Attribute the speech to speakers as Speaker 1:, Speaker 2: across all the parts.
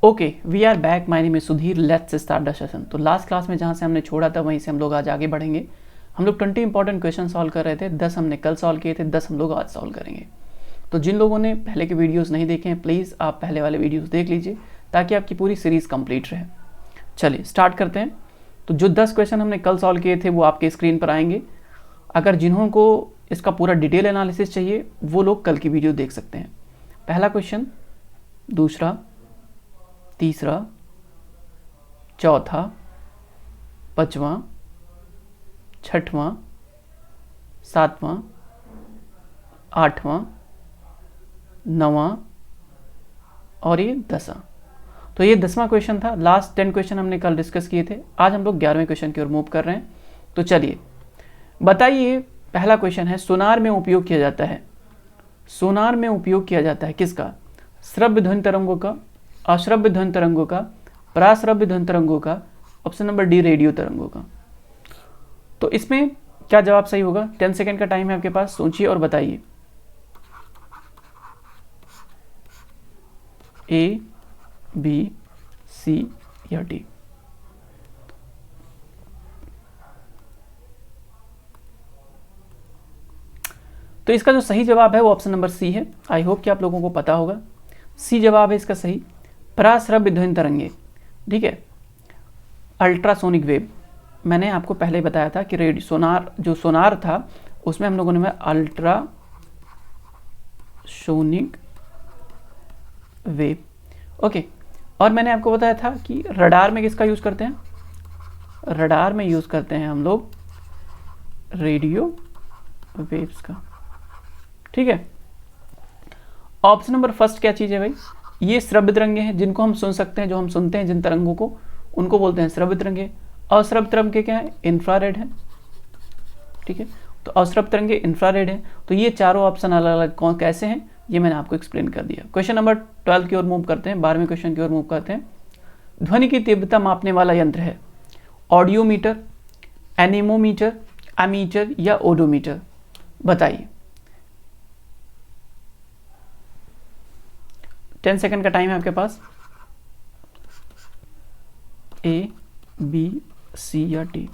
Speaker 1: Okay, we are back, my name is Sudhir, let's start the session. तो last class में जहाँ से हमने छोड़ा था वहीं से हम लोग आज आगे बढ़ेंगे। हम लोग 20 इंपॉर्टेंट क्वेश्चन सॉल्व कर रहे थे, 10 हमने कल सॉल्व किए थे, 10 हम लोग आज सॉल्व करेंगे। तो जिन लोगों ने पहले के वीडियोस नहीं देखे हैं, प्लीज़ आप पहले वाले वीडियोस देख लीजिए ताकि आपकी पूरी सीरीज़ कंप्लीट रहे। चलिए स्टार्ट करते हैं। तो जो 10 क्वेश्चन हमने कल सॉल्व किए थे वो आपके स्क्रीन पर आएंगे। अगर जिन्हों को इसका पूरा डिटेल एनालिसिस चाहिए वो लोग कल की वीडियो देख सकते हैं। पहला क्वेश्चन, दूसरा, तीसरा, चौथा, पांचवा, छठवां, सातवां, आठवां, नौवां और ये 10वां। तो ये 10वां क्वेश्चन था। लास्ट 10 क्वेश्चन हमने कल डिस्कस किए थे। आज हम लोग 11वें क्वेश्चन की ओर मूव कर रहे हैं। तो चलिए बताइए, पहला क्वेश्चन है, सोनार में उपयोग किया जाता है। सोनार में उपयोग किया जाता है किसका? श्रव्य ध्वनि तरंगों का, अश्रव्य ध्वनि तरंगों का, पराश्रव्य ध्वनि तरंगों का, ऑप्शन नंबर डी रेडियो तरंगों का। तो इसमें क्या जवाब सही होगा? 10 सेकेंड का टाइम है आपके पास, सोचिए और बताइए। ए, बी, सी या डी? तो इसका जो सही जवाब है वो ऑप्शन नंबर सी है। आई होप कि आप लोगों को पता होगा, सी जवाब है इसका सही, पराश्रव्य ध्वनि तरंगे। ठीक है, अल्ट्रासोनिक वेव। मैंने आपको पहले बताया था कि रेडियो सोनार, जो सोनार था उसमें हम लोगों ने अल्ट्रासोनिक वेव। ओके, और मैंने आपको बताया था कि रडार में किसका यूज़ करते हैं? रडार में यूज़ करते हैं हम लोग रेडियो वेव्स का। ठीक है, ऑप्शन नंबर फर्स्ट क्या चीज़ है भाई? ये श्रव्य तरंगे हैं जिनको हम सुन सकते हैं, जो हम सुनते हैं जिन तरंगों को, उनको बोलते हैं श्रव्य तरंगे। अश्रव्य तरंगे क्या है? इंफ्रारेड है। ठीक है, तो अश्रव्य तरंगे इंफ्रारेड है। तो ये चारों ऑप्शन अलग अलग कौन कैसे हैं ये मैंने आपको एक्सप्लेन कर दिया। क्वेश्चन नंबर 12 की ओर मूव करते हैं, 12वें क्वेश्चन की ओर मूव करते हैं। ध्वनि की तीव्रता मापने वाला यंत्र है ऑडियोमीटर, एनीमोमीटर, एमीटर या ओडोमीटर? बताइए। 10 सेकंड का टाइम है आपके पास। ए, बी, सी या डी?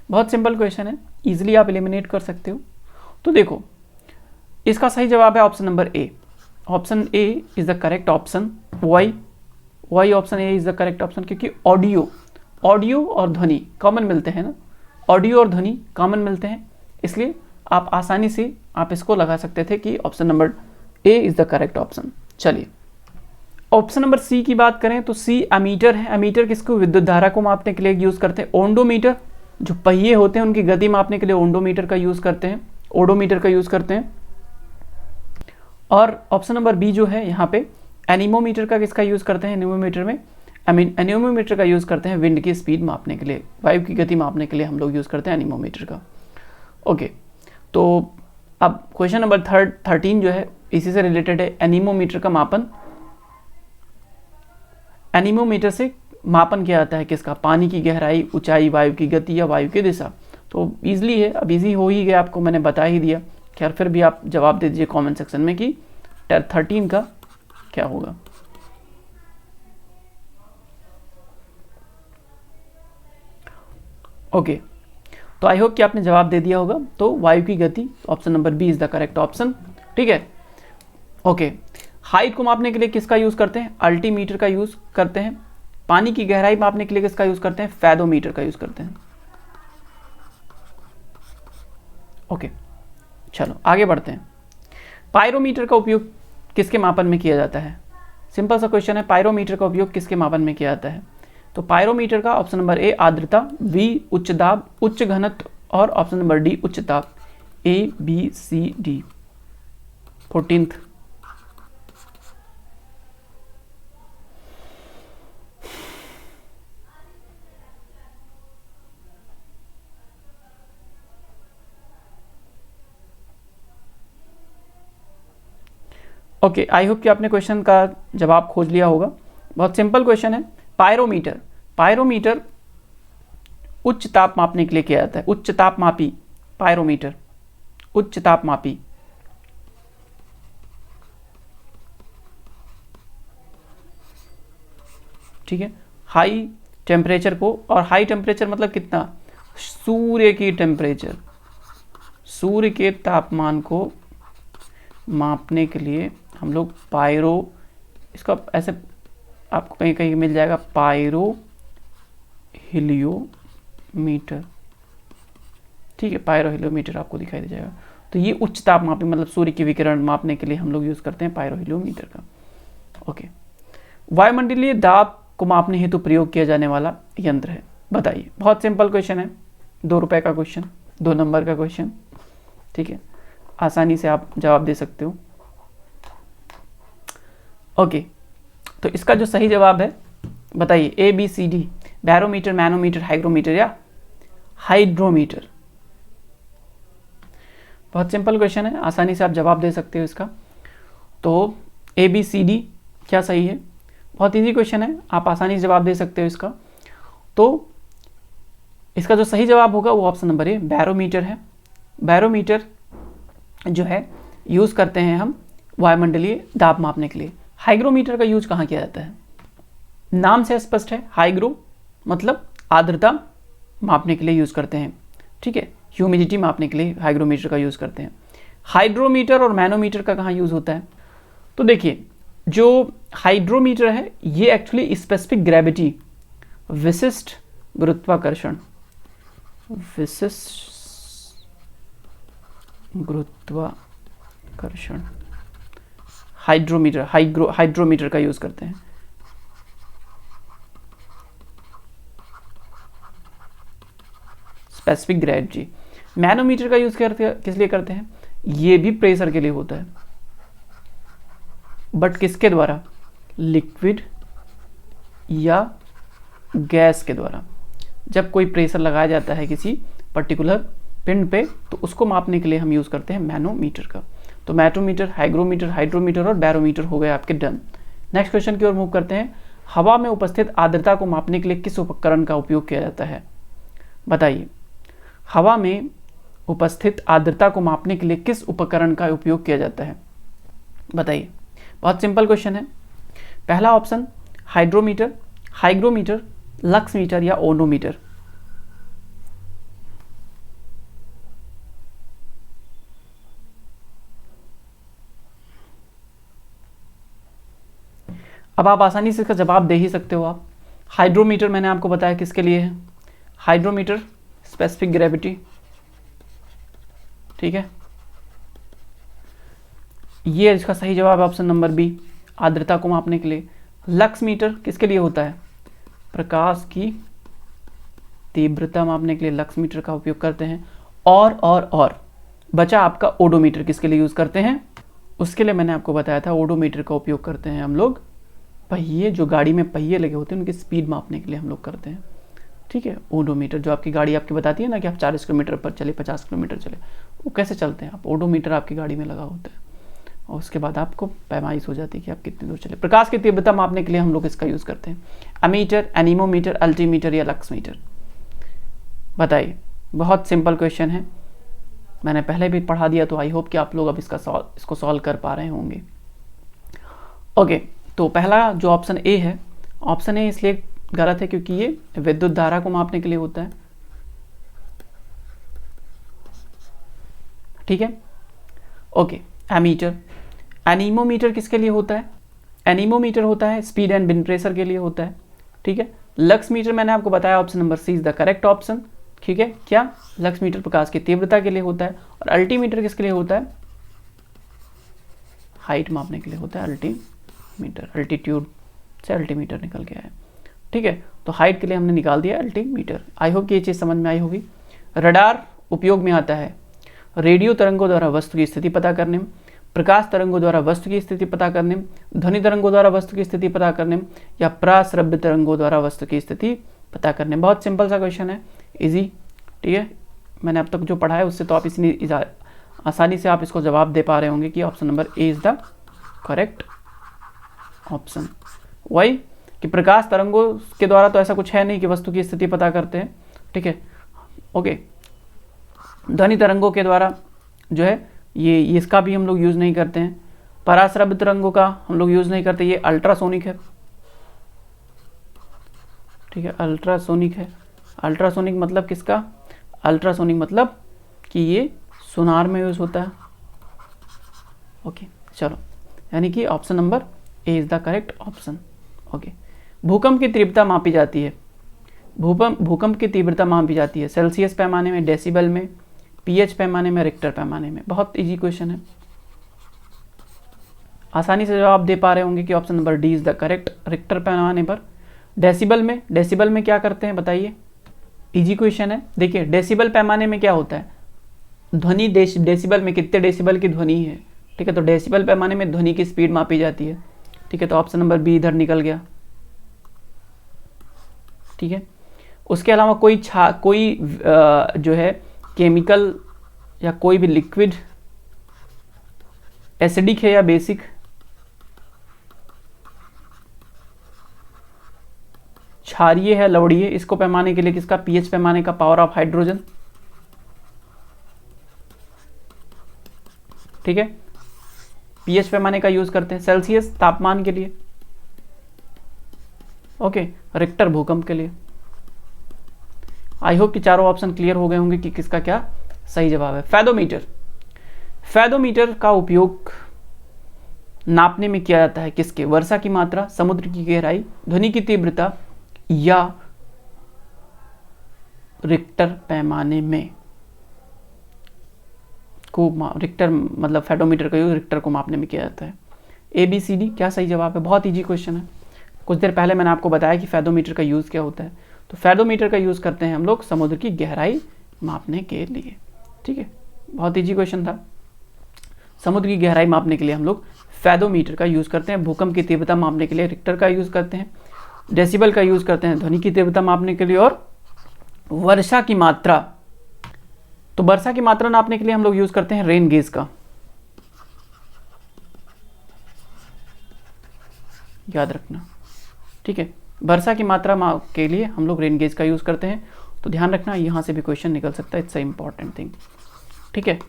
Speaker 1: बहुत सिंपल क्वेश्चन है, इजीली आप एलिमिनेट कर सकते हो। तो देखो, इसका सही जवाब है option number A. Option A is the correct option. Why option A is the correct option, क्योंकि ऑडियो और ध्वनि कॉमन मिलते हैं ना, ऑडियो और ध्वनि कॉमन मिलते हैं, इसलिए आप आसानी से आप इसको लगा सकते थे कि option number A is the correct option. चलिए ऑप्शन नंबर सी की बात करें तो सी एमीटर है। एमीटर किसको? विद्युत धारा को मापने के लिए यूज करते हैं। ओंडोमीटर, जो पहिए होते हैं उनकी गति मापने के लिए ओंडोमीटर का यूज करते हैं, ओडोमीटर का यूज करते हैं। और ऑप्शन नंबर बी जो है यहाँ पे एनीमोमीटर का किसका यूज करते हैं? एनीमोमीटर में एनीमोमीटर का यूज करते हैं विंड की स्पीड मापने के लिए, वायु की गति मापने के लिए हम लोग यूज करते हैं एनीमोमीटर का। ओके, तो अब क्वेश्चन नंबर 13 जो है इसी से रिलेटेड है। एनीमोमीटर का मापन, एनीमोमीटर से मापन किया जाता है किसका? पानी की गहराई, ऊंचाई, वायु की गति या वायु की दिशा। तो इजीली है, अब इजी हो ही गया, आपको मैंने बता ही दिया। खैर फिर भी आप जवाब दे दीजिए कमेंट सेक्शन में कि 13 का क्या होगा। ओके, तो आई होप कि आपने जवाब दे दिया होगा। तो वायु की गति, option number B is the correct option. ठीक है, ओके। हाइट को मापने के लिए किसका यूज करते हैं? अल्टीमीटर का यूज करते हैं। पानी की गहराई मापने के लिए किसका यूज करते हैं? फैदोमीटर का यूज करते हैं। ओके, चलो आगे बढ़ते हैं। पायरोमीटर का उपयोग किसके मापन में किया जाता है? सिंपल सा क्वेश्चन है, पायरोमीटर का उपयोग किसके मापन में किया जाता है? तो पायरोमीटर का ऑप्शन नंबर ए आर्द्रता, बी उच्च दाब, उच्च घनत्व और ऑप्शन नंबर डी उच्च ताप। A, B, C, D. 14th। Okay, I hope कि आपने क्वेश्चन का जवाब खोज लिया होगा। बहुत सिंपल क्वेश्चन है। पायरोमीटर उच्च ताप मापने के लिए किया जाता है, उच्च ताप मापी पायरोमीटर। उच्च तापमापी, ठीक है, हाई टेम्परेचर को, और हाई टेम्परेचर मतलब कितना, सूर्य की टेम्परेचर, सूर्य के तापमान को मापने के लिए हम लोग पायरो, इसका ऐसे आपको कहीं कहीं मिल जाएगा पायरो हिलियोमीटर, ठीक है, पायरो हिलियोमीटर आपको दिखाई दे जाएगा। तो ये उच्च तापमापी मतलब सूर्य की विकिरण मापने के लिए हम लोग यूज़ करते हैं पायरो हिलियोमीटर का। ओके, वायुमंडलीय दाब को मापने हेतु प्रयोग किया जाने वाला यंत्र है, बताइए। बहुत सिंपल क्वेश्चन है, 2 रुपए का क्वेश्चन, 2 नंबर का क्वेश्चन, ठीक है, आसानी से आप जवाब दे सकते हो। ओके, तो इसका जो सही जवाब है बताइए, A B C D, barometer, manometer, hygrometer या हाइड्रोमीटर। बहुत सिंपल क्वेश्चन है, आसानी से आप जवाब दे सकते हो इसका। तो ए बी सी डी क्या सही है, बहुत इजी क्वेश्चन है, आप आसानी से जवाब दे सकते हो इसका। तो इसका जो सही जवाब होगा वो ऑप्शन नंबर ए बैरोमीटर है। बैरोमीटर जो है यूज़ करते हैं हम वायुमंडलीय दाब मापने के लिए। हाइग्रोमीटर का यूज कहाँ किया जाता है, नाम से स्पष्ट है, हाइग्रो मतलब आर्द्रता मापने के लिए यूज़ करते हैं, ठीक है, ह्यूमिडिटी मापने के लिए हाइग्रोमीटर का यूज़ करते हैं। हाइड्रोमीटर और मैनोमीटर का कहाँ यूज़ होता है, तो देखिए जो हाइड्रोमीटर है ये एक्चुअली स्पेसिफिक ग्रेविटी, विशिष्ट गुरुत्वाकर्षण, विशिष्ट गुरुत्वाकर्षण हाइड्रोमीटर का यूज करते हैं। Specific gravity. मैनोमीटर का यूज किस लिए करते हैं, ये भी प्रेशर के लिए होता है, बट किसके द्वारा, लिक्विड या गैस के द्वारा। जब कोई प्रेशर लगाया जाता है किसी पर्टिकुलर पिंड पे तो उसको मापने के लिए हम यूज़ करते हैं मैनोमीटर का। तो मैनोमीटर, हाइग्रोमीटर, हाइड्रोमीटर और बैरोमीटर हो गए आपके डन। नेक्स्ट क्वेश्चन की ओर मूव करते हैं। हवा में उपस्थित आर्द्रता को मापने के लिए किस उपकरण का उपयोग किया जाता है, बताइए। हवा में उपस्थित आर्द्रता को मापने के लिए किस उपकरण का उपयोग किया जाता है, बताइए। बहुत सिंपल क्वेश्चन है। पहला option hydrometer, hygrometer, lux meter या ओडोमीटर। अब आप आसानी से इसका जवाब दे ही सकते हो आप। हाइड्रोमीटर मैंने आपको बताया किसके लिए है, हाइड्रोमीटर स्पेसिफिक ग्रेविटी, ठीक है, ये इसका सही जवाब है ऑप्शन नंबर बी, आर्द्रता को मापने के लिए। लक्स मीटर किसके लिए होता है, प्रकाश की तीव्रता मापने के लिए लक्स मीटर का उपयोग करते हैं। और बचा आपका ओडोमीटर, किसके लिए यूज करते हैं, उसके लिए मैंने आपको बताया था ओडोमीटर का उपयोग करते हैं हम लोग पहिए, जो गाड़ी में पहिए लगे होते हैं उनकी स्पीड मापने के लिए हम लोग करते हैं, ठीक है। ओडोमीटर जो आपकी गाड़ी आपकी बताती है ना कि आप 40 किलोमीटर पर चले, 50 किलोमीटर चले, वो कैसे चलते हैं आप, ओडोमीटर आपकी गाड़ी में लगा होता है और उसके बाद आपको पैमाइश हो जाती है कि आप कितनी दूर चले। प्रकाश की तीव्रता मापने के लिए हम लोग इसका यूज़ करते हैं अमीटर, एनीमोमीटर, अल्टीमीटर या लक्स मीटर, बताइए। बहुत सिंपल क्वेश्चन है, मैंने पहले भी पढ़ा दिया, तो आई होप कि आप लोग अब इसको सॉल्व कर पा रहे होंगे। ओके, तो पहला जो ऑप्शन ए है, ऑप्शन ए इसलिए गलत है क्योंकि ये विद्युत धारा को मापने के लिए होता है, ठीक है। ओके, एमीटर, एनीमोमीटर किसके लिए होता है, एनीमोमीटर होता है स्पीड एंड विंड प्रेशर के लिए होता है, ठीक है। लक्स मीटर मैंने आपको बताया option number C is the correct option, ठीक है। क्या, लक्स मीटर प्रकाश की तीव्रता के लिए होता है। और अल्टीमीटर किसके लिए होता है, हाइट मापने के लिए होता है, अल्टीमीटर, अल्टीट्यूड से अल्टीमीटर निकल गया है, ठीक है। तो हाइट के लिए हमने निकाल दिया अल्टीमीटर। आई होप कि ये चीज़ समझ में आई होगी। रडार उपयोग में आता है रेडियो तरंगों द्वारा वस्तु की स्थिति पता करने में, प्रकाश तरंगों द्वारा वस्तु की स्थिति पता करने में, ध्वनि तरंगों द्वारा वस्तु की स्थिति पता करने में, या प्राश्रव्य तरंगों द्वारा वस्तु की स्थिति पता करने में। बहुत सिंपल सा क्वेश्चन है, इजी, ठीक है। मैंने अब तक जो पढ़ा है उससे तो आप इतनी आसानी से आप इसको जवाब दे पा रहे होंगे कि option number A is the correct option. वही कि प्रकाश तरंगों के द्वारा तो ऐसा कुछ है नहीं कि वस्तु की स्थिति पता करते हैं, ठीक है। ओके, ध्वनि तरंगों के द्वारा जो है ये इसका भी हम लोग यूज़ नहीं करते हैं। पराश्रव्य तरंगों का हम लोग यूज़ नहीं करते, ये अल्ट्रासोनिक है, ठीक है, अल्ट्रासोनिक है। अल्ट्रासोनिक मतलब किसका? अल्ट्रासोनिक मतलब कि ये सोनार में यूज़ होता है। ओके चलो, यानी कि option number A is the correct option. Okay, भूकंप की तीव्रता मापी जाती है, भूकंप की तीव्रता मापी जाती है सेल्सियस पैमाने में, डेसिबल में, पीएच पैमाने में, रिक्टर पैमाने में। बहुत इजी क्वेश्चन है, आसानी से जवाब दे पा रहे होंगे कि option number D is the correct. Richter पैमाने पर। डेसिबल में क्या करते हैं बताइए? इजी क्वेश्चन है। देखिए डेसिबल पैमाने में क्या होता है, ध्वनि डेसिबल में कितने डेसिबल की ध्वनि है, ठीक है, तो डेसिबल पैमाने में ध्वनि की स्पीड मापी जाती है, ठीक है, तो ऑप्शन नंबर बी इधर निकल गया, ठीक है। उसके अलावा कोई जो है केमिकल या कोई भी लिक्विड एसिडिक है या बेसिक, क्षारीय है, लवणीय, इसको पैमाने के लिए किसका? पीएच पैमाने का, पावर ऑफ हाइड्रोजन, ठीक है, पीएच पैमाने का यूज करते हैं। सेल्सियस तापमान के लिए, ओके, रिक्टर भूकंप के लिए। आई होप कि चारों ऑप्शन क्लियर हो गए होंगे कि किसका क्या सही जवाब है। फैदोमीटर का उपयोग नापने में किया जाता है किसके? वर्षा की मात्रा, समुद्र की गहराई, ध्वनि की तीव्रता या रिक्टर पैमाने में रिक्टर मतलब फैडोमीटर का यूज रिक्टर को मापने में किया जाता है। ABCD क्या सही जवाब है? बहुत इजी क्वेश्चन है। कुछ देर पहले मैंने आपको बताया कि फैडोमीटर का यूज़ क्या होता है। तो फैडोमीटर का यूज़ करते हैं हम लोग समुद्र की गहराई मापने के लिए, ठीक है, बहुत इजी क्वेश्चन था। समुद्र की गहराई मापने के लिए हम लोग फैडोमीटर का यूज़ करते हैं। भूकंप की तीव्रता मापने के लिए रिक्टर का यूज़ करते हैं। डेसिबल का यूज़ करते हैं ध्वनि की तीव्रता मापने के लिए। और वर्षा की मात्रा, तो वर्षा की मात्रा नापने के लिए हम लोग यूज़ करते हैं रेन गेज का, याद रखना, ठीक है। वर्षा की मात्रा के लिए हम लोग रेन गेज का यूज़ करते हैं, तो ध्यान रखना यहाँ से भी क्वेश्चन निकल सकता है, इट्स अ इम्पॉर्टेंट थिंग, ठीक है।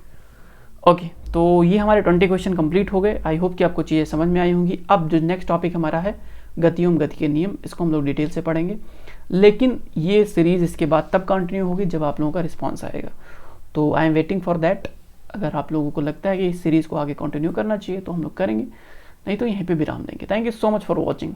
Speaker 1: ओके, तो ये हमारे 20 क्वेश्चन कंप्लीट हो गए। आई होप कि आपको चीज़ें समझ में आई होंगी। अब जो नेक्स्ट टॉपिक हमारा है गति एवं गति के नियम, इसको हम लोग डिटेल से पढ़ेंगे, लेकिन ये सीरीज़ इसके बाद तब कंटिन्यू होगी जब आप लोगों का रिस्पॉन्स आएगा। तो I am waiting for that. अगर आप लोगों को लगता है कि इस सीरीज़ को आगे कंटिन्यू करना चाहिए तो हम लोग करेंगे, नहीं तो यहीं पे विराम देंगे। Thank you so much for watching.